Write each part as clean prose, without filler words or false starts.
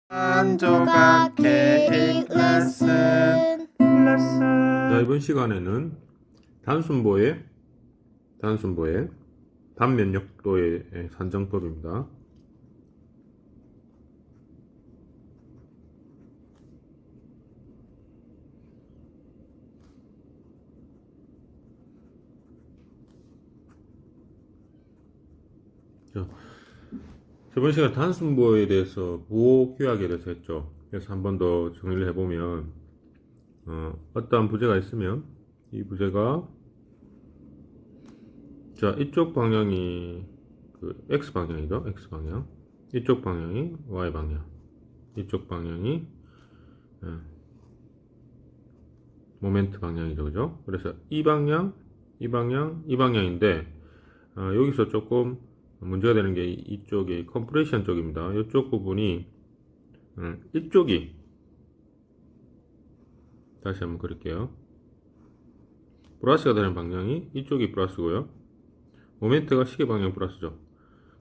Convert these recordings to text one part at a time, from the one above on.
한 조각 케이크 레슨. 자, 이번 시간에는 단순보의 단면역도의 산정법입니다. 자, 저번 시간 단순보에 대해서 부호규약에 대해서 했죠. 그래서 한 번 더 정리를 해보면 어떠한 부재가 있으면 이 부재가 자, 이쪽 방향이 그 X방향이죠. X방향. 이쪽 방향이 Y방향. 이쪽 방향이 모멘트 방향이죠. 그죠? 그래서 이 방향, 이 방향, 이 방향인데 여기서 조금 문제가 되는 게 이쪽이 컴프레션 쪽입니다. 이쪽 부분이 이쪽이 다시 한번 그릴게요. 플러스가 되는 방향이 이쪽이 플러스고요. 모멘트가 시계 방향 플러스죠.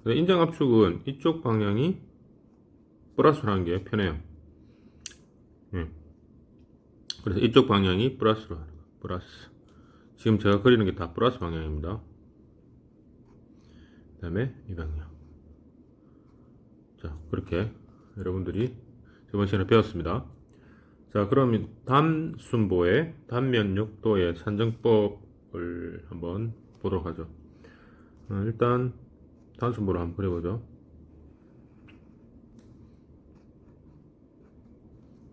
인장 압축은 이쪽 방향이 플러스라는 게 편해요. 그래서 이쪽 방향이 플러스로 하는 거. 플러스. 지금 제가 그리는 게 다 플러스 방향입니다. 그 다음에 이 방향. 자, 그렇게 여러분들이 저번 시간에 배웠습니다. 자, 그럼 단순보의 단면역도의 산정법을 한번 보도록 하죠. 일단 단순보를 한번 그려보죠.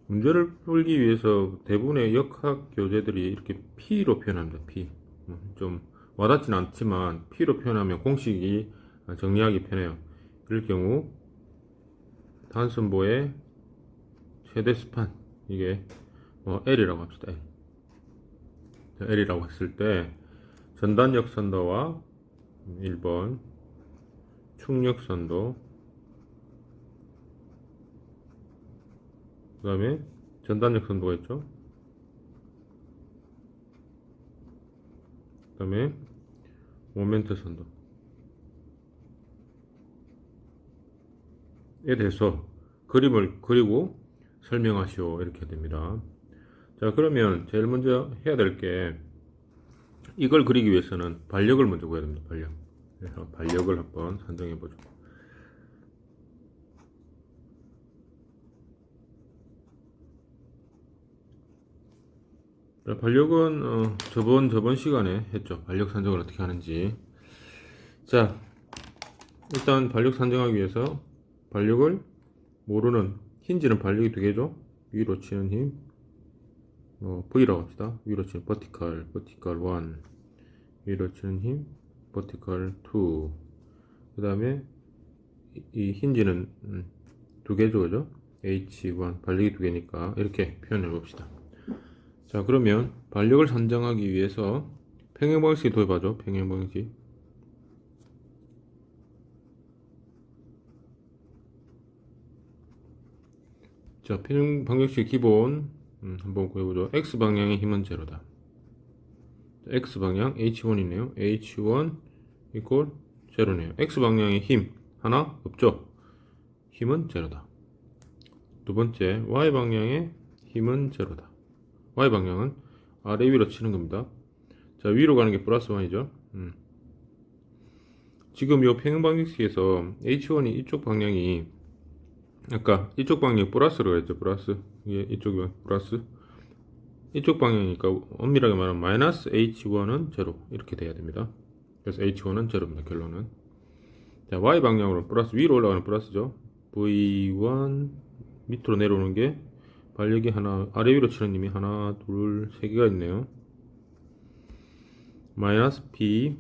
문제를 풀기 위해서 대부분의 역학 교재들이 이렇게 P로 표현합니다. P. 좀 와닿지는 않지만 P로 표현하면 공식이 정리하기 편해요. 이럴 경우 단순보의 최대 스판 이게 L이라고 합시다. L이라고 했을 때 전단역선도와 1번 축력선도 그 다음에 전단역선도가 있죠. 그 다음에 모멘트 선도에 대해서 그림을 그리고 설명하시오 이렇게 됩니다. 자, 그러면 제일 먼저 해야 될 게 이걸 그리기 위해서는 반력을 먼저 구해야 됩니다. 반력. 그래서 반력을 한번 산정해 보죠. 반력은 저번 시간에 했죠. 반력 산정을 어떻게 하는지. 자, 일단 반력 산정하기 위해서 반력을 모르는 힌지는 반력이 두 개죠. 위로 치는 힘 V라고 합시다. 위로 치는 버티컬 1 위로 치는 힘 버티컬 2 그 다음에 이 힌지는 두 개죠. 그죠? H1 반력이 두 개니까 이렇게 표현해 봅시다. 자, 그러면 반력을 산정하기 위해서 평행방식이 도입하죠. 평행방식. 자, 평행방식 기본 한번 구해보죠. X방향의 힘은 제로다. X방향 H1이네요. H1 이퀄 제로네요. X방향의 힘 하나 없죠. 힘은 제로다. 두 번째 Y방향의 힘은 제로다. Y방향은 아래 위로 치는 겁니다. 자, 위로 가는 게 플러스 1이죠. 지금 이 평행방식에서 H1이 이쪽 방향이 아까 이쪽 방향이 플러스로 했죠. 플러스 이쪽이 플러스 이쪽 방향이니까 엄밀하게 말하면 마이너스 H1은 제로 이렇게 돼야 됩니다. 그래서 H1은 제로입니다. 결론은. 자, Y 방향으로 플러스 위로 올라가는 플러스죠. V1 밑으로 내려오는 게 반력이 하나 아래 위로 치는 힘이 하나 둘 세 개가 있네요. 마이너스 P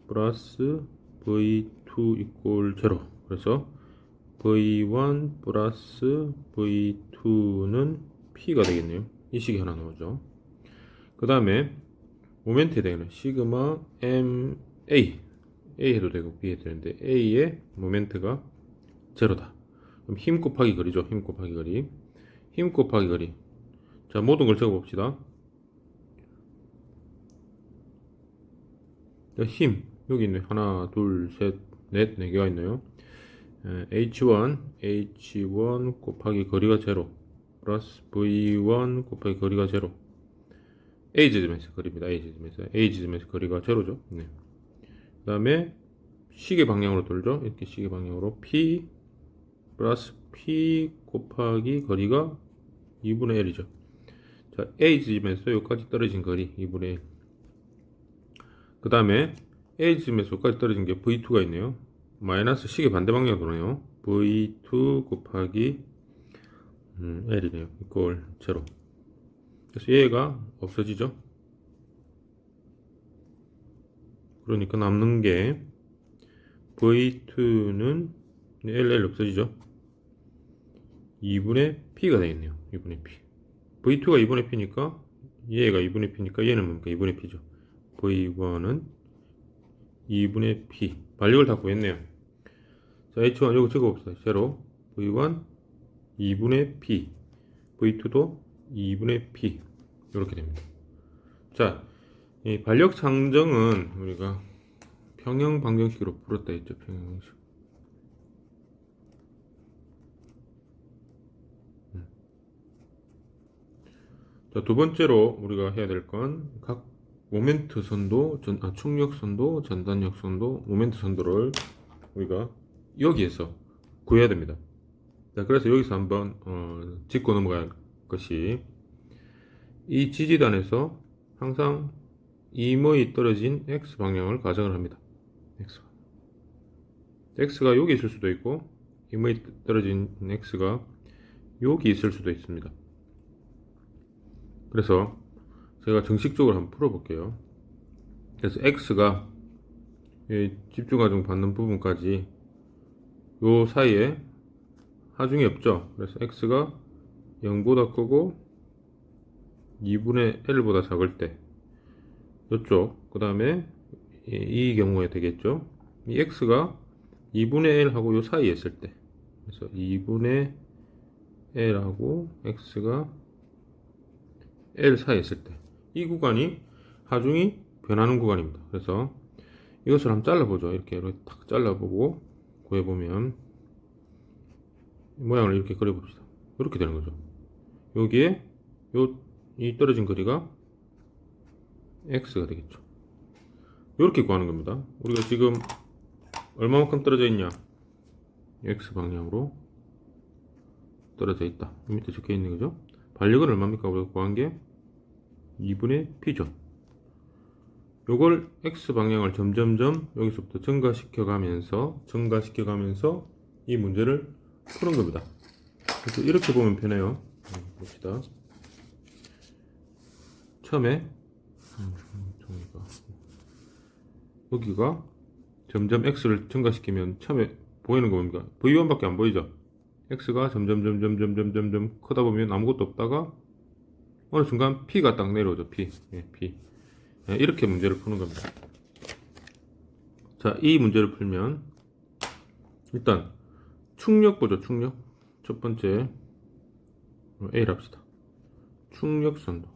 플러스 V2 이꼴 제로. 그래서 V1 플러스 V2는 P가 되겠네요. 이 식이 하나 나오죠. 그 다음에 모멘트에 되는 시그마 MA A 해도 되고 B 해도 되는데 A의 모멘트가 제로다. 그럼 힘 곱하기 거리죠. 힘 곱하기 거리. 힘 곱하기 거리. 자, 모든 걸 적어 봅시다. 힘 여기 있네. 하나 둘 셋 넷 네 개가 있네요. h1 곱하기 거리가 제로 플러스 v1 곱하기 거리가 제로. a지점에서 거리입니다. a지점에서 거리가 제로죠. 네. 그 다음에 시계 방향으로 돌죠. 이렇게 시계 방향으로 p 플러스 p 곱하기 거리가 2분의 1이죠. 자, a지점에서 여기까지 떨어진 거리 2분의 1. 그 다음에 a지점에서 여기까지 떨어진 게 v2가 있네요. 마이너스 시계 반대 방향으로 도네요. v2 곱하기 l이네요. 이꼴 제로. 그래서 얘가 없어지죠. 그러니까 남는 게 v2는 LL 없어지죠. 2분의 p가 되겠네요. 2분의 p. v2가 2분의 p니까 얘가 2분의 p니까 얘는 뭡니까? 2분의 p죠. v1은 2분의 p. 반력을 다 구했네요. 자, h1 요거 적어봅시다. 제로. v1 2분의 p. v2도 2분의 p. 이렇게 됩니다. 자, 이 반력 상정은 우리가 평형 방정식으로 풀었다 했죠. 평형 방정식. 자, 두 번째로 우리가 해야 될 건 각 모멘트 선도, 충력 선도, 전단력 선도, 모멘트 선도를 우리가 여기에서 구해야 됩니다. 자, 그래서 여기서 한번 짚고 넘어갈 것이 이 지지단에서 항상 임의 떨어진 x 방향을 가정을 합니다. x가 여기 있을 수도 있고 임의 떨어진 x가 여기 있을 수도 있습니다. 그래서 제가 정식적으로 한번 풀어볼게요. 그래서 x가 집중하중 받는 부분까지 요 사이에 하중이 없죠. 그래서 x가 0보다 크고 2분의 l보다 작을 때 이쪽, 그 다음에 이 경우에 되겠죠. 이 x가 2분의 l하고 요 사이에 있을 때, 그래서 2분의 l하고 x가 L 사이에 있을 때 이 구간이 하중이 변하는 구간입니다. 그래서 이것을 한번 잘라보죠. 이렇게 탁 잘라보고 구해보면 모양을 이렇게 그려봅시다. 이렇게 되는 거죠. 여기에 이 떨어진 거리가 x가 되겠죠. 이렇게 구하는 겁니다. 우리가 지금 얼마만큼 떨어져 있냐? x 방향으로 떨어져 있다. 밑에 적혀 있는 거죠. 반력은 얼마입니까? 우리가 구한 게 2분의 p죠. 요걸 x 방향을 점점점 여기서부터 증가시켜 가면서 이 문제를 푸는 겁니다. 그래서 이렇게 보면 편해요. 봅시다. 처음에 여기가 점점 x를 증가시키면 처음에 보이는 거 뭡니까? v1밖에 안 보이죠? x가 점점 크다 보면 아무것도 없다가 어느 순간 p가 딱 내려오죠. p. 이렇게 문제를 푸는 겁니다. 자, 이 문제를 풀면 일단 충력 보죠. 충력. 첫 번째 A를 합시다. 충력선도.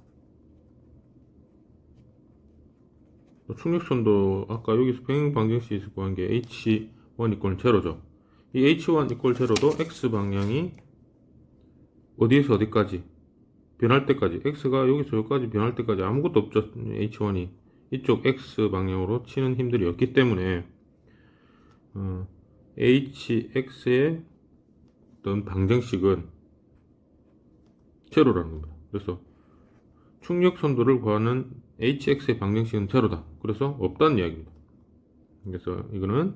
충력선도 아까 여기서 평행방정식에서 구한 게 H1 이꼴 제로죠. 이 H1 이꼴 제로도 X방향이 어디에서 어디까지 변할 때까지, X가 여기서 여기까지 변할 때까지 아무것도 없죠. H1이 이쪽 X방향으로 치는 힘들이 없기 때문에 HX의 어떤 방정식은 제로라는 겁니다. 그래서 충력선도를 구하는 HX의 방정식은 제로다. 그래서 없다는 이야기입니다. 그래서 이거는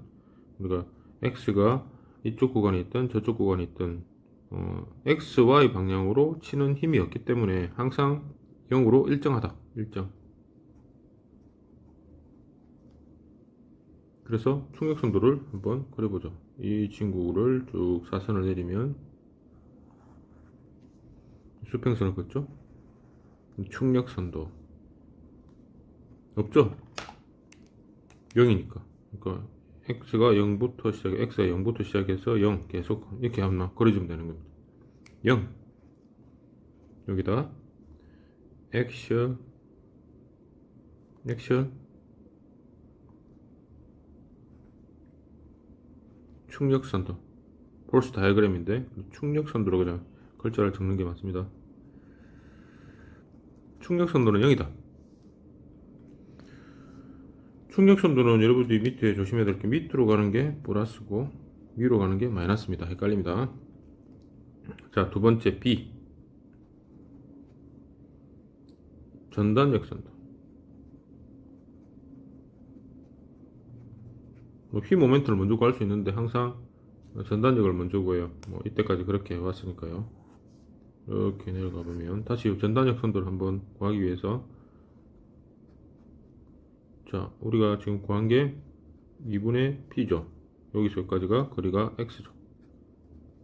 우리가 X가 이쪽 구간에 있든 저쪽 구간에 있든 X, Y 방향으로 치는 힘이 없기 때문에 항상 0으로 일정하다. 일정. 그래서 충격선도를 한번 그려보죠. 이 친구를 쭉 사선을 내리면 수평선을 긋죠. 충력선도 없죠. 0이니까. 그러니까 x가 0부터 시작해서 0 계속 이렇게 한번 그려주면 되는 겁니다. 0 여기다 액션 충력선도 폴스 다이어그램인데 충력선도로 그냥 글자를 적는 게 맞습니다. 충력선도는 0이다. 충력선도는 여러분들이 밑에 조심해야 될 게 밑으로 가는 게 플러스고 위로 가는 게 마이너스입니다. 헷갈립니다. 자, 두 번째 B. 전단력 선도. 휘 모멘트를 먼저 구할 수 있는데 항상 전단력을 먼저 구해요. 이때까지 그렇게 해왔으니까요. 이렇게 내려가 보면 다시 전단력 선도를 한번 구하기 위해서, 자, 우리가 지금 구한 게 2분의 P죠. 여기서 여기까지가 거리가 X죠.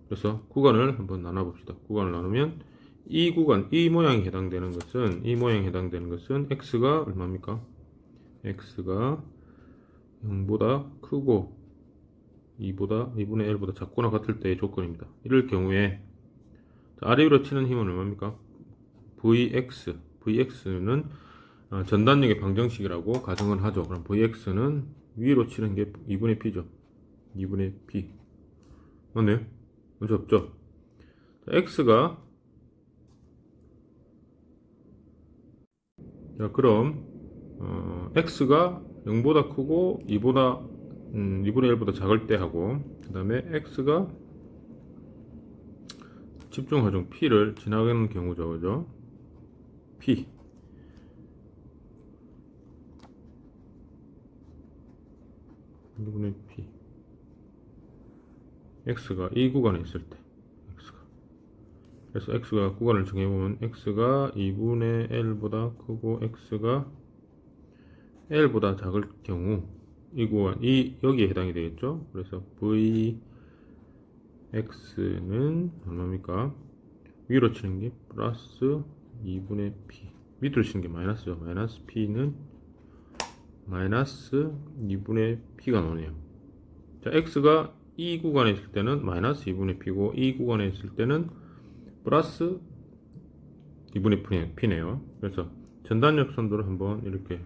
그래서 구간을 한번 나눠 봅시다. 구간을 나누면 이 구간, 이 모양에 해당되는 것은 X가 얼마입니까? X가 0보다 크고 2분의 1보다 작거나 같을 때의 조건입니다. 이럴 경우에 아래 위로 치는 힘은 얼마입니까? Vx는 전단력의 방정식이라고 가정을 하죠. 그럼 Vx는 위로 치는 게 2분의 P죠. 2분의 P. 맞네요. 문제 없죠? X가, 자, 그럼 X가 0보다 크고 2분의 1보다 작을 때 하고, 그 다음에 X가 집중하중 P를 지나가는 경우죠. 그죠? P. P. X가 이 구간에 있을 때. 그래서 X가 구간을 정해보면 X가 2분의 L보다 크고 X가 L보다 작을 경우 이 구간, 여기에 해당이 되겠죠. 그래서 Vx는 얼마입니까? 위로 치는 게 플러스 2분의 P, 밑으로 치는 게 마이너스죠. 마이너스 P는 마이너스 2분의 P가 나오네요. 자, X가 이 구간에 있을 때는 마이너스 2분의 P고 이 구간에 있을 때는 플러스 2분의 P네요. 그래서 전단력 선도를 한번 이렇게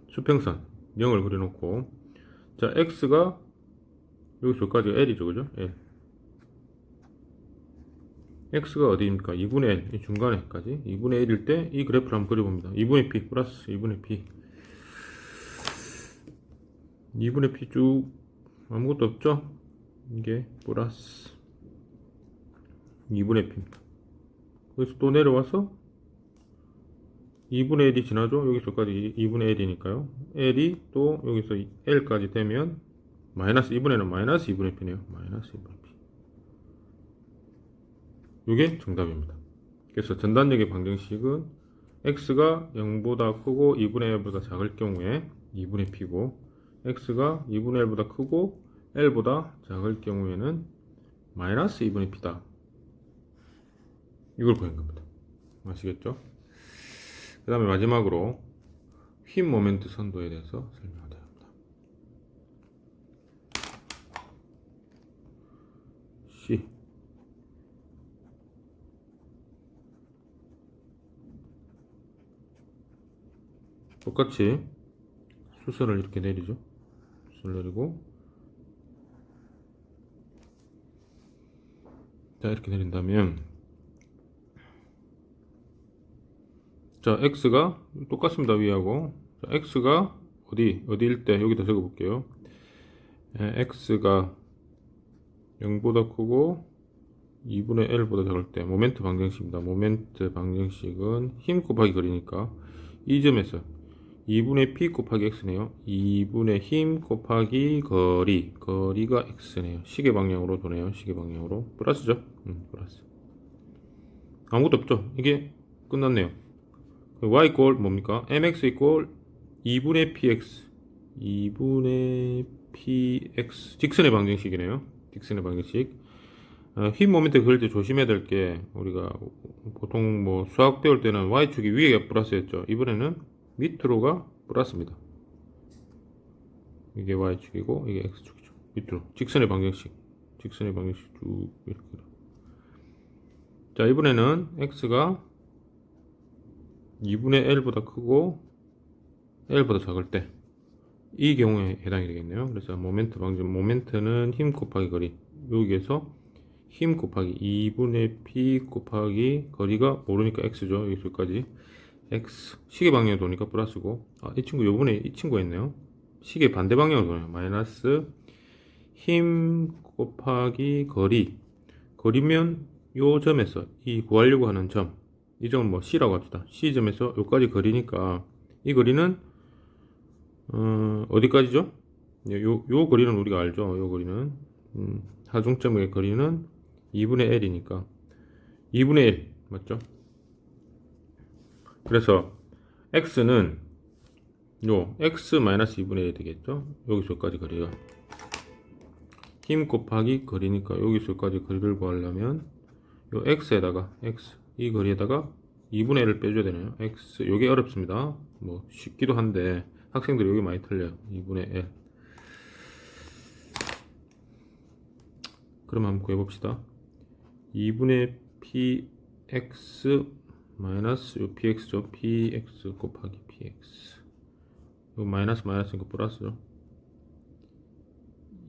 수평선 0을 그려놓고, 자, X가 여기서 여기까지가 L이죠. 그죠? L. X가 어디입니까? 2분의 L, 이 중간에까지 2분의 1일 때 이 그래프를 한번 그려봅니다. 2분의 P 플러스 2분의 P, 2분의 P 쭉 아무것도 없죠? 이게 플러스 2분의 P입니다. 여기서 또 내려와서 2분의 1이 지나죠? 여기서까지 2분의 1이니까요. L이 또 여기서 L까지 되면 마이너스 2분의 1은 마이너스 2분의 P네요. 마이너스 2분의 P. 이게 정답입니다. 그래서 전단력의 방정식은 X가 0보다 크고 2분의 1보다 작을 경우에 2분의 P고, X가 2분의 1보다 크고 L보다 작을 경우에는 마이너스 2분의 P다. 이걸 구한 겁니다. 아시겠죠? 그 다음에 마지막으로 휨 모멘트 선도에 대해서 설명하도록 합니다. C. 똑같이 수설을 이렇게 내리죠. 수설 내리고, 자, 이렇게 내린다면, 자, X가 똑같습니다. 위하고. 자, X가 어디일 때 여기다 적어 볼게요. X가 0보다 크고 2분의 L보다 작을 때 모멘트 방정식입니다. 모멘트 방정식은 힘 곱하기 거리니까 이 점에서 2분의 P 곱하기 X네요. 2분의 힘 곱하기 거리가 X네요. 시계 방향으로 도네요. 시계 방향으로. 플러스죠? 플러스. 아무것도 없죠? 이게 끝났네요. Y 이꼴 뭡니까? mx 이꼴 2분의 px, 2분의 px, 직선의 방정식이네요. 직선의 방정식. 휨 모멘트 그릴 때 조심해야 될 게, 우리가 보통 뭐 수학 배울 때는 y축이 위에 플러스였죠. 이번에는 밑으로가 플러스입니다. 이게 y축이고 이게 x축이죠. 밑으로 직선의 방정식 쭉 이렇게. 자, 이번에는 x가 2분의 L보다 크고 L보다 작을 때 이 경우에 해당이 되겠네요. 그래서 모멘트 방정, 모멘트는 힘 곱하기 거리, 여기에서 힘 곱하기 2분의 p 곱하기 거리가 모르니까 x죠. 여기서까지 x 시계 방향으로 도니까 플러스고, 이 친구 요번에 이 친구가 있네요. 시계 반대 방향으로 도네요. 마이너스 힘 곱하기 거리면 요 점에서 이 구하려고 하는 점, 이 점은 뭐 C라고 합시다. C점에서 여기까지 거리니까 이 거리는 어디까지죠? 요 거리는 우리가 알죠. 요 거리는 하중점의 거리는 2분의 L이니까 2분의 1 맞죠? 그래서 X는 요 X 마이너스 2분의 1 되겠죠? 여기서 여기까지 거리가 힘 곱하기 거리니까 여기서 여기까지 거리를 구하려면 요 X에다가 X 이 거리에다가 2분의 1을 빼줘야 되나요? X 요게 어렵습니다. 뭐 쉽기도 한데 학생들이 여기 많이 틀려요. 2분의 1. 그럼 한번 구해봅시다. 2분의 px 마이너스 요 px죠. px 곱하기 px 요 마이너스 마이너스니까 플러스죠.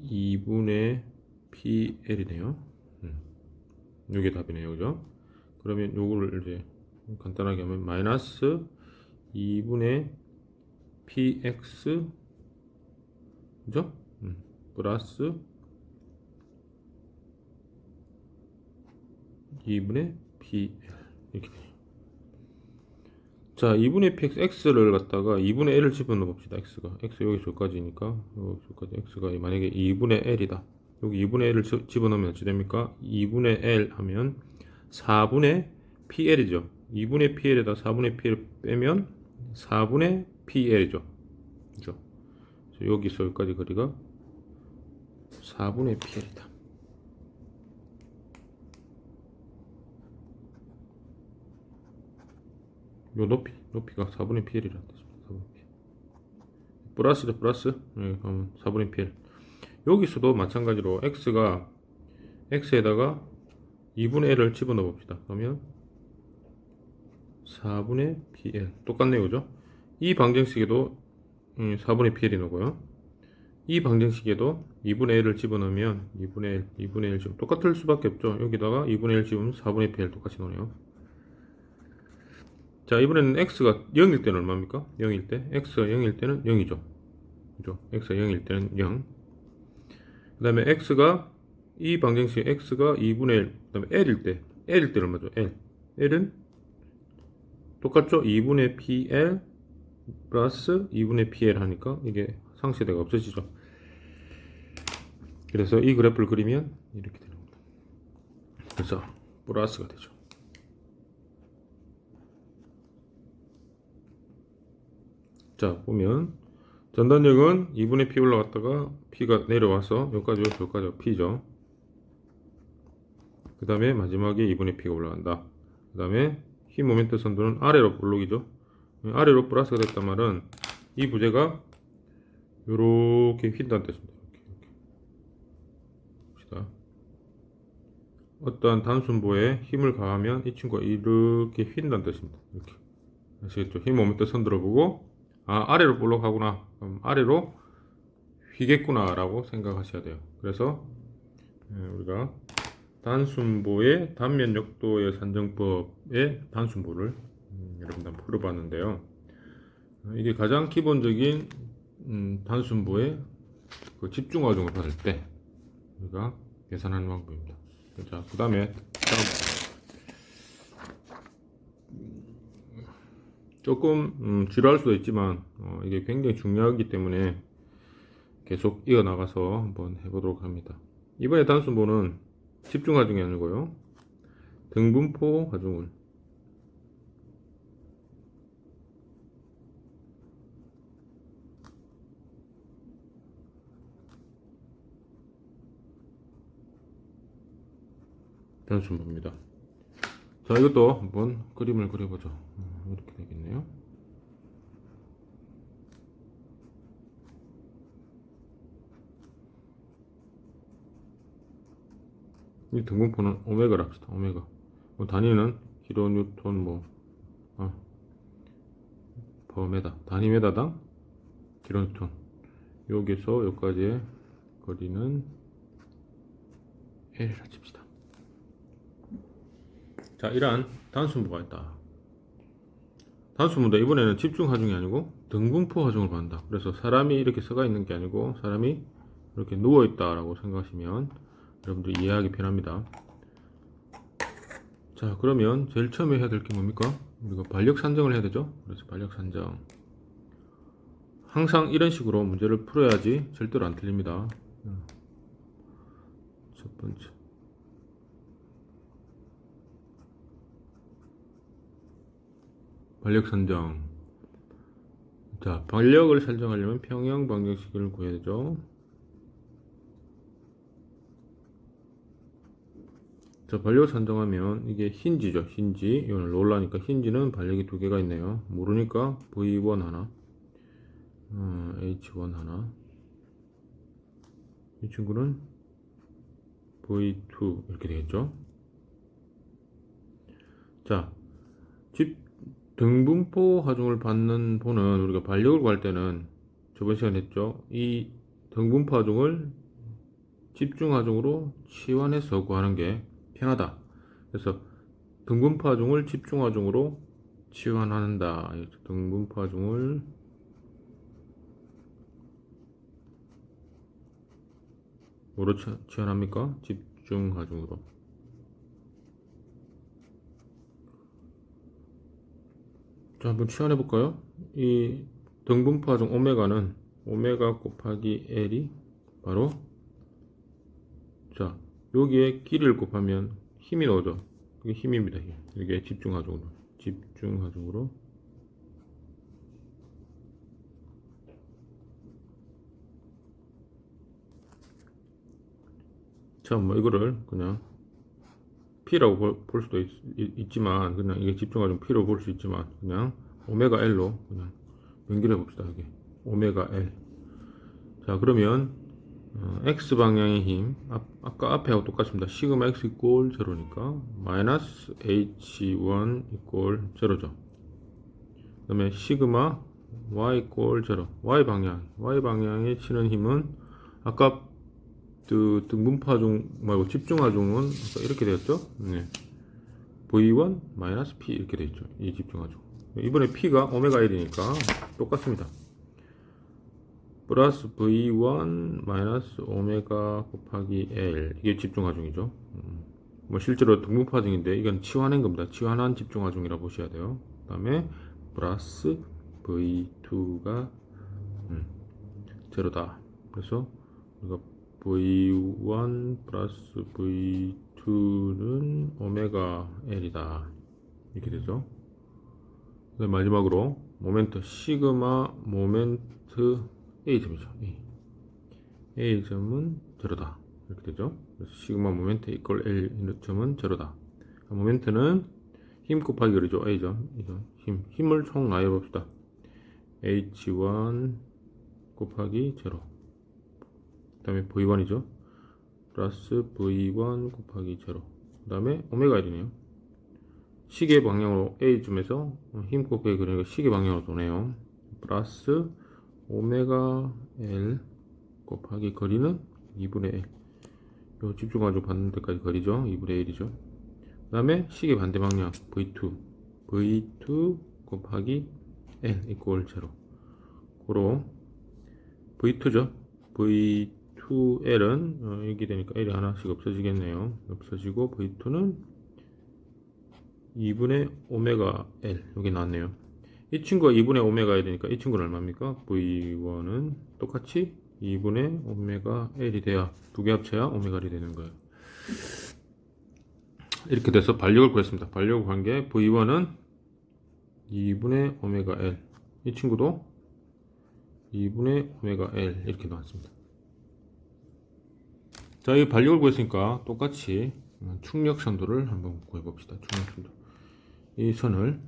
2분의 pl이네요. 요게 답이네요. 그죠? 그러면 요거를 이제 간단하게 하면 마이너스 2분의 px 그죠? 플러스 2분의 pl 이렇게 돼요. 자, 2분의 px x를 갖다가 2분의 l을 집어넣어 봅시다. x 여기서 여기까지니까 여기까지 x가 만약에 2분의 l이다. 여기 2분의 l을 집어넣으면 어찌 됩니까? 2분의 l 하면 4분의 pl이죠. 2분의 pl에다 4분의 pl 빼면 4분의 pl이죠. 그죠? 여기서 여기까지 거리가 4분의 pl이다. 요 높이가 4분의 pl이라는 뜻입니다. 4분의 pl. 플러스죠, 플러스. 네, 그럼 4분의 pl. 여기서도 마찬가지로 x에다가 2분의 l을 집어넣어 봅시다. 그러면 4분의 pl. 똑같네요, 그죠? 이 방정식에도 4분의 pl이 나오고요. 이 방정식에도 2분의 l을 집어넣으면 2분의 1 집으면 똑같을 수밖에 없죠. 여기다가 2분의 1 집으면 4분의 pl 똑같이 나오네요. 자, 이번에는 x가 0일 때는 얼마입니까? 0일 때. x가 0일 때는 0이죠. 그죠? x가 0일 때는 0. 그 다음에 이 방정식에 x가 2분의 1, 그 다음에 l일 때 얼마죠? l은 똑같죠? 2분의 pl 플러스 2분의 pl 하니까 이게 상쇄대가 없어지죠. 그래서 이 그래프를 그리면 이렇게 되는 겁니다. 그래서 플러스가 되죠. 자, 보면 전단력은 2분의 p 올라갔다가 p가 내려와서 여기까지 p죠. 그 다음에 마지막에 2분의 p가 올라간다. 그 다음에 힘 모멘트 선도는 아래로 볼록이죠. 아래로 플러스가 됐단 말은 이 부재가 요렇게 휜다는 뜻입니다. 이렇게. 봅시다. 어떠한 단순보에 힘을 가하면 이 친구가 이렇게 휜다는 뜻입니다. 이렇게. 아시겠죠? 힘 모멘트 선 들어보고 아래로 볼록하구나. 그럼 아래로 휘겠구나 라고 생각하셔야 돼요. 그래서 우리가 단순보의 단면 역도의 산정법의 단순보를 여러분들 한번 풀어봤는데요. 이게 가장 기본적인 단순보의 그 집중 과정을 받을 때 우리가 계산하는 방법입니다. 자, 그 다음에 조금 지루할 수도 있지만 이게 굉장히 중요하기 때문에 계속 이어나가서 한번 해보도록 합니다. 이번에 단순보는 집중 과정이 아니고요, 등분포 과정을 단순보입니다. 자, 이것도 한번 그림을 그려보죠. 이렇게 되겠네요. 이 등분포는 오메가를 합시다. 오메가. 단위는 킬로뉴턴 퍼메다. 단위 메다당 킬로뉴턴. 여기서 여기까지의 거리는 L이라 칩시다. 자, 이러한 단순부가 있다. 단순부인데 이번에는 집중 하중이 아니고 등분포 하중을 받는다. 그래서 사람이 이렇게 서가 있는 게 아니고 사람이 이렇게 누워 있다라고 생각하시면 여러분들 이해하기 편합니다. 자, 그러면 제일 처음에 해야 될 게 뭡니까? 우리가 반력 산정을 해야 되죠. 그래서 반력 산정. 항상 이런 식으로 문제를 풀어야지 절대로 안 틀립니다. 첫 번째. 반력 산정. 자, 반력을 산정하려면 평형 방정식을 구해야 되죠. 자, 반력 산정하면 이게 힌지죠. 힌지. 이거는 롤라니까 힌지는 반력이 두 개가 있네요. 모르니까 V1 하나, H1 하나. 이 친구는 V2 이렇게 되겠죠. 자, 등분포 하중을 받는 보는 우리가 반력을 구할 때는 저번 시간에 했죠. 이 등분포 하중을 집중 하중으로 치환해서 구하는 게 편하다. 그래서 등분포 하중을 집중 하중으로 치환한다. 등분포 하중을 뭐로 치환합니까? 집중 하중으로. 자, 한번 치환해 볼까요? 이 등분포 하중 오메가는 오메가 곱하기 L이 바로, 자, 여기에 길이를 곱하면 힘이 나오죠. 그게 힘입니다. 힘. 이게 집중 하중으로. 집중 하중으로. 자, 뭐 이거를 그냥 P라고 볼 수도 있지만, 그냥 이게 집중 하중 P로 볼 수 있지만, 그냥 오메가 L로 그냥 연결해 봅시다. 이게 오메가 L. 자, 그러면 X 방향의 힘, 아까 앞에하고 똑같습니다. 시그마 X 이꼴 제로니까 마이너스 H1 이꼴 제로죠. 그 다음에 시그마 Y 이꼴 제로. Y 방향에 치는 힘은 아까 그 등분파중 말고 집중하중은 이렇게 되었죠. 네. V1 마이너스 P 이렇게 되었죠. 이 집중하중. 이번에 P가 오메가 1이니까 똑같습니다. 플러스 V1 마이너스 오메가 곱하기 L. 이게 집중하중이죠. 뭐 실제로 등분파중인데 이건 치환한 겁니다. 치환한 집중하중이라 보셔야 돼요. 그 다음에 플러스 V2가 제로다. 그래서 우리가 V1 플러스 V2는 오메가 L이다. 이렇게 되죠. 마지막으로 모멘트 시그마 모멘트 A점이죠. A점은 제로다. 이렇게 되죠. 그래서 시그마 모멘트 이퀄 L점은 제로다. 모멘트는 힘 곱하기 그리죠. A점. 힘을 총 나눠 봅시다. H1 곱하기 제로. 그 다음에 V1이죠. 플러스 V1 곱하기 제로. 그 다음에 오메가 1이네요. 시계 방향으로 A점에서 힘 곱하기 그러니까 시계 방향으로 도네요. 플러스 오메가 L 곱하기 거리는 2분의 1. 요 집중하중 받는 데까지 거리죠. 2분의 1이죠. 그 다음에 시계 반대 방향 V2 곱하기 L 이꼴 제로. 고로 V2죠. V2L은 이렇게 되니까 L이 하나씩 없어지겠네요. 없어지고 V2는 2분의 오메가 L 여기 나왔네요. 이 친구가 2분의 오메가 L이니까 이 친구는 얼마입니까? V1은 똑같이 2분의 오메가 L이 돼야 두 개 합쳐야 오메가 L이 되는 거예요. 이렇게 돼서 반력을 구했습니다. 반력을 구한 게 V1은 2분의 오메가 L, 이 친구도 2분의 오메가 L 이렇게 나왔습니다. 자, 이 반력을 구했으니까 똑같이 충력선도를 한번 구해봅시다. 충력선도. 이 선을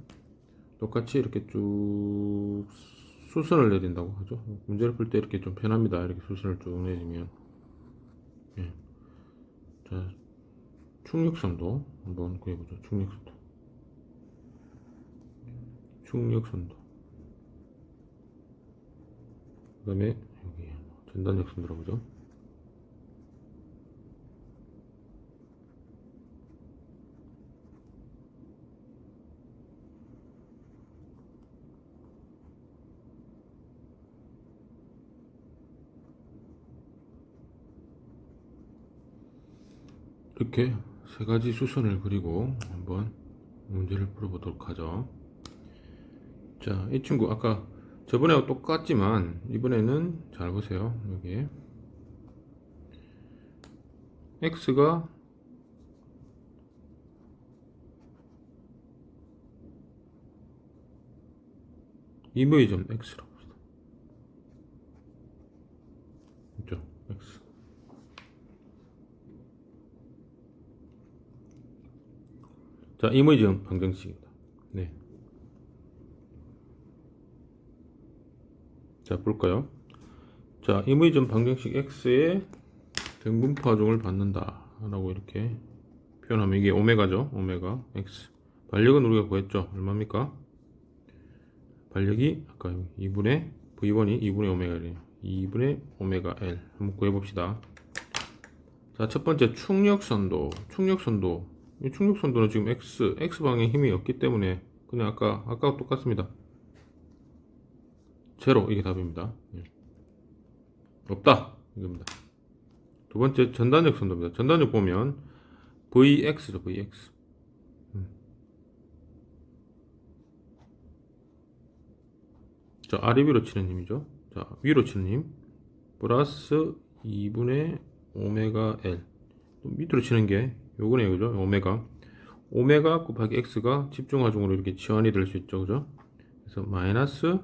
똑같이 이렇게 쭉 수선을 내린다고 하죠. 문제를 풀 때 이렇게 좀 편합니다. 이렇게 수선을 쭉 내리면. 예. 자, 충력선도 한번 구해보죠. 충력선도. 그 다음에 여기 전단역선 들어보죠. 이렇게 세 가지 수선을 그리고 한번 문제를 풀어보도록 하죠. 자, 이 친구 아까 저번에와 똑같지만 이번에는 잘 보세요. 여기 x가 이모의 점 x라고 합시다. 그죠? x. 자, 이모의 점 방정식입니다. 네. 자, 볼까요? 자, 이모의 점 방정식 x의 등분파종을 받는다 라고 이렇게 표현하면 이게 오메가죠. 오메가 x. 반력은 우리가 구했죠. 얼마입니까? 반력이 아까 2분의 v1이 2분의 오메가 L이에요. 2분의 오메가 L 한번 구해봅시다. 자, 첫 번째 충력선도. 이 충력선도는 지금 x방에 힘이 없기 때문에 그냥 아까와 똑같습니다. 제로, 이게 답입니다. 없다, 이겁니다. 두 번째 전단력 선도입니다. 전단력 보면 Vx죠, Vx. 자, 아래 위로 치는 힘이죠. 자, 위로 치는 힘 플러스 2분의 오메가 L. 또 밑으로 치는 게 요거네요, 그죠? 오메가 곱하기 x가 집중하중으로 이렇게 치환이 될 수 있죠, 그죠? 그래서 마이너스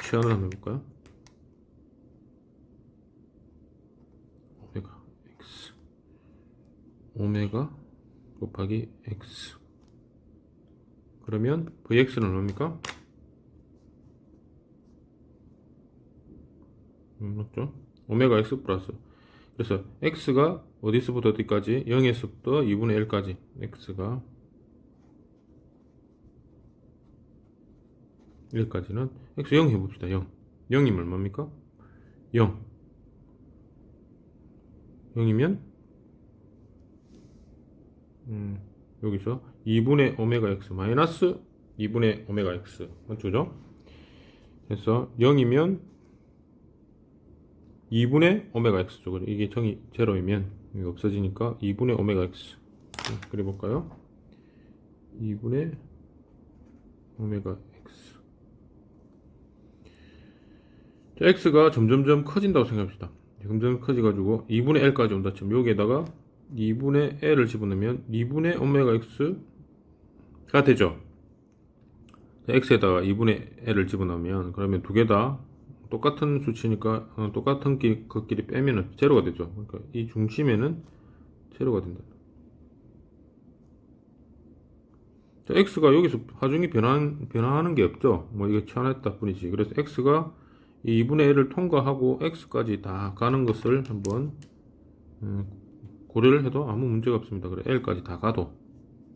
치환을 한번 해볼까요? 오메가 x 오메가 곱하기 x. 그러면 vx는 얼마입니까? 맞죠? 오메가 x 플러스, 그래서 x가 어디서부터 어디까지? 0에서부터 2분의 1까지 x가 1까지는 x 0 해봅시다. 0 0이면 얼마입니까? 0 0이면 여기서 2분의 오메가 x 마이너스 2분의 오메가 x 맞죠? 그래서 0이면 2분의 오메가 x죠. 이게 정이 제로이면 이게 없어지니까 2분의 오메가 x. 그려볼까요? 2분의 오메가 x. 자, x가 점점점 커진다고 생각합시다. 점점 커져가지고 2분의 l까지 온다 치면 여기에다가 2분의 l을 집어넣으면 2분의 오메가 x가 되죠. 자, x에다가 2분의 l을 집어넣으면 그러면 두 개 다 똑같은 수치니까 똑같은 것끼리 빼면은 제로가 되죠. 그러니까 이 중심에는 제로가 된다. 자, x가 여기서 하중이 변화하는 게 없죠. 뭐 이게 치환했다 뿐이지. 그래서 x가 이 2분의 1을 통과하고 x까지 다 가는 것을 한번 고려를 해도 아무 문제가 없습니다. 그래 l까지 다 가도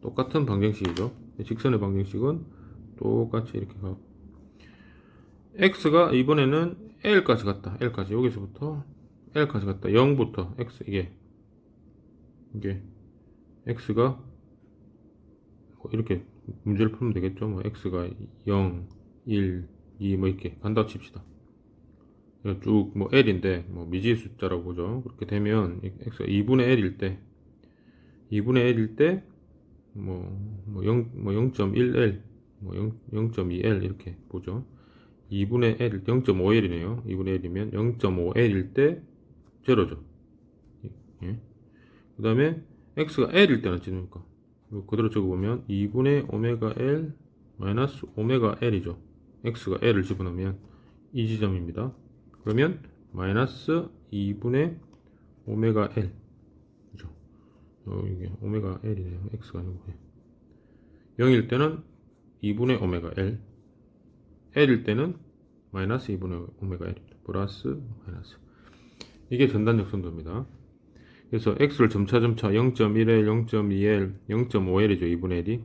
똑같은 방정식이죠. 직선의 방정식은 똑같이 이렇게 가고, x가 이번에는 l까지 갔다. l까지 여기서부터 l까지 갔다. 0부터 x 이게 x가 이렇게 문제를 풀면 되겠죠. 뭐 x가 0, 1, 2 뭐 이렇게 간다 칩시다. 쭉 뭐 l인데 뭐 미지의 숫자라고 보죠. 그렇게 되면 x가 2분의 l일 때 뭐 0.1l 뭐 0.2l 이렇게 보죠. 2분의 L 0.5L이네요. 2분의 L이면 0.5L일 때 제로죠. 예. 그 다음에 X가 L일 때는 어찌됩니까? 그대로 적어보면 2분의 오메가 L 마이너스 오메가 L이죠. X가 L을 집어넣으면 이 지점입니다. 그러면 마이너스 2분의 오메가 L 그죠? 이게 오메가 L이네요. X가 아니고 0일 때는 2분의 오메가 L, L일 때는 마이너스 2분의 오메가 L, 플러스 마이너스. 이게 전단력 선도입니다. 그래서 X를 점차 0.1L, 0.2L, 0.5L이죠. 2분의 L이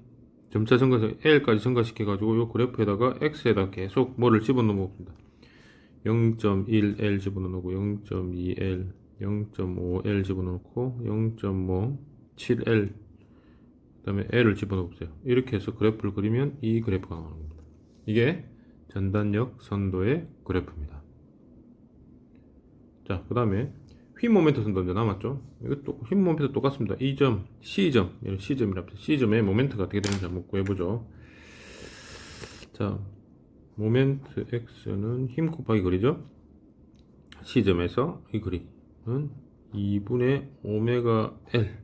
점차 증가해서 L까지 증가시켜가지고 이 그래프에다가 X에다 계속 뭐를 집어넣어 봅니다. 0.1L 집어넣고 0.2L, 0.5L 집어넣고 0.5, 7L 그 다음에 L을 집어넣어보세요. 이렇게 해서 그래프를 그리면 이 그래프가 나오는 겁니다. 이게 전단력 선도의 그래프입니다. 자, 그 다음에 휨 모멘트 선도 이제 남았죠. 이것도 휨 모멘트 똑같습니다. 이 점, C점, 이런 C점이랍니다. C점의 모멘트가 어떻게 되는지 한번 구해보죠. 자, 모멘트 X는 힘 곱하기 거리죠. C점에서 이 거리는 2분의 오메가 L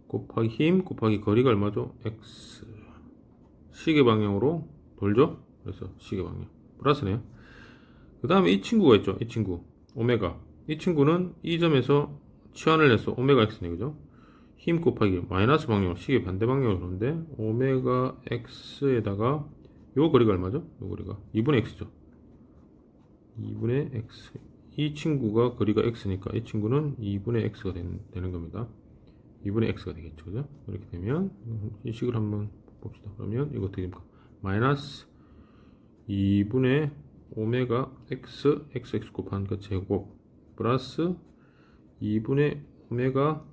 곱하기 힘 곱하기 거리가 얼마죠? X. 시계 방향으로 돌죠. 그래서 시계 방향 플러스네요. 그 다음에 이 친구가 있죠. 이 친구 오메가. 이 친구는 이 점에서 치환을 해서 오메가 X네, 그죠? 힘 곱하기 마이너스 방향으로 시계 반대 방향으로 도는데 오메가 X에다가 요 거리가 얼마죠? 요 거리가 2분의 X죠. 2분의 X. 이 친구가 거리가 X니까 이 친구는 2분의 X가 되는 겁니다. 2분의 X가 되겠죠. 그죠? 이렇게 되면 이 식을 한번 봅시다. 그러면 이거 어떻게 됩니까? 마이너스 2분의 오메가 X, XX 곱한 그 제곱 플러스 2분의 오메가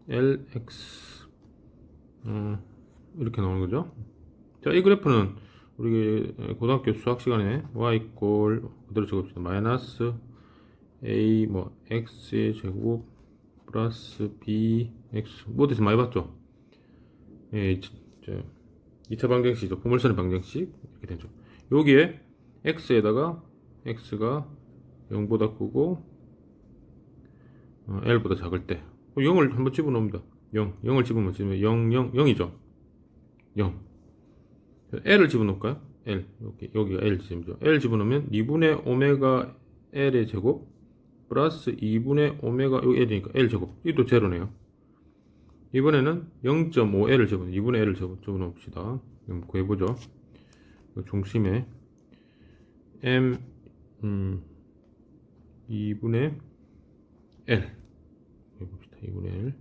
LX 이렇게 나오는 거죠. 자, 이 그래프는 우리 고등학교 수학 시간에 y 이꼴 그대로 적읍시다. 마이너스 a 뭐 x의 제곱 플러스 b x 뭐 어디서 많이 봤죠? 예, 2차 방정식이죠. 포물선의 방정식 이렇게 되죠. 여기에 x에다가 x가 0보다 크고 l보다 작을 때 0을 한번 집어넣습니다. 0을 집어넣으면 0, 0, 0이죠. 0. L을 집어넣을까요? L. 여기가 L 지점이죠. L 집어넣으면 2분의 오메가 L의 제곱 플러스 2분의 오메가 여기 L이니까 L 제곱. 이도 제로네요. 이번에는 0.5L을 집어넣어 2분의 L을 집어넣읍시다. 그럼 구해보죠. 중심에 M 2분의 L 해봅시다. 2분의 L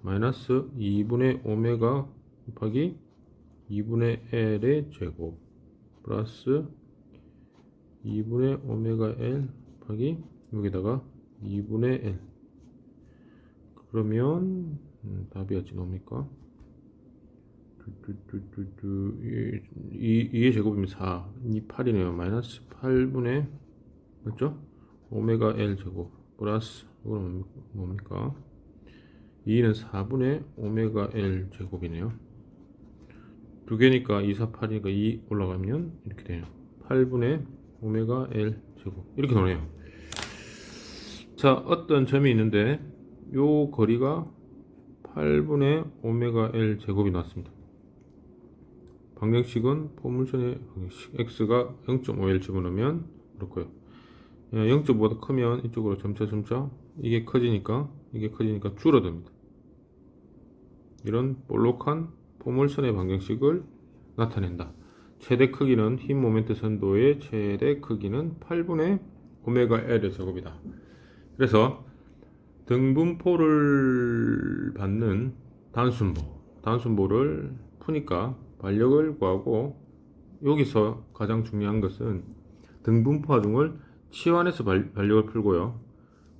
마이너스 2분의 오메가 곱하기 2분의 L의 제곱 플러스 2분의 오메가 L 곱하기 여기다가 2분의 L. 그러면 답이 어찌 나옵니까? 2의 제곱이면 4 이 8이네요. 마이너스 8분의 맞죠? 오메가 L 제곱 플러스 이거는 뭡니까? 2는 4분의 오메가 L 제곱이네요. 두 개니까 2, 4, 8이니까 2 올라가면 이렇게 돼요. 8분의 오메가 L 제곱 이렇게 나오네요. 자, 어떤 점이 있는데 요 거리가 8분의 오메가 L 제곱이 나왔습니다. 방정식은 포물선의 방정식 x가 0.5L 집어넣으면 그렇고요. 0.5보다 크면 이쪽으로 점차 이게 커지니까 줄어듭니다. 이런 볼록한 포물선의 방정식을 나타낸다. 최대 크기는 힘 모멘트 선도의 최대 크기는 8분의 오메가 L의 제곱이다. 그래서 등분포를 받는 단순보를 푸니까 반력을 구하고 여기서 가장 중요한 것은 등분포 하중을 치환해서 반력을 풀고요.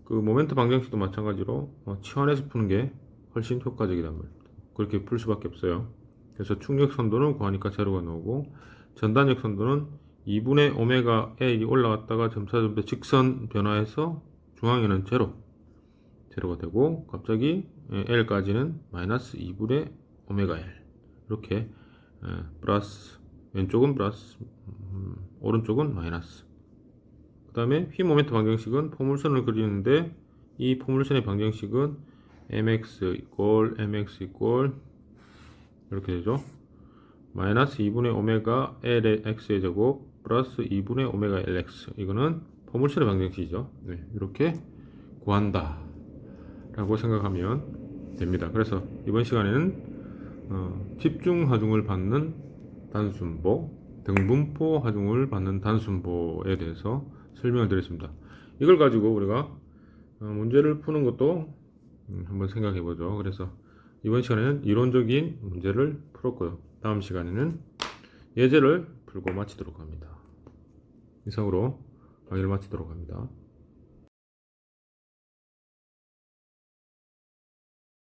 그 모멘트 방정식도 마찬가지로 치환해서 푸는 게 훨씬 효과적이란 말입니다. 그렇게 풀 수밖에 없어요. 그래서 충격 선도는 구하니까 제로가 나오고 전단력 선도는 2분의 오메가 L이 올라갔다가 점차 직선 변화해서 중앙에는 제로가 되고 갑자기 L까지는 마이너스 2분의 오메가 L 이렇게 플러스 왼쪽은 플러스 오른쪽은 마이너스. 그 다음에 휘 모멘트 방정식은 포물선을 그리는데 이 포물선의 방정식은 mx 이꼴 이렇게 되죠. 마이너스 2분의 오메가 L의 x의 제곱 플러스 2분의 오메가 LX 이거는 포물선의 방정식이죠. 네, 이렇게 구한다 라고 생각하면 됩니다. 그래서 이번 시간에는 집중 하중을 받는 단순보, 등분포 하중을 받는 단순보에 대해서 설명을 드렸습니다. 이걸 가지고 우리가 문제를 푸는 것도 한번 생각해 보죠. 그래서 이번 시간에는 이론적인 문제를 풀었고요. 다음 시간에는 예제를 풀고 마치도록 합니다. 이상으로 강의를 마치도록 합니다.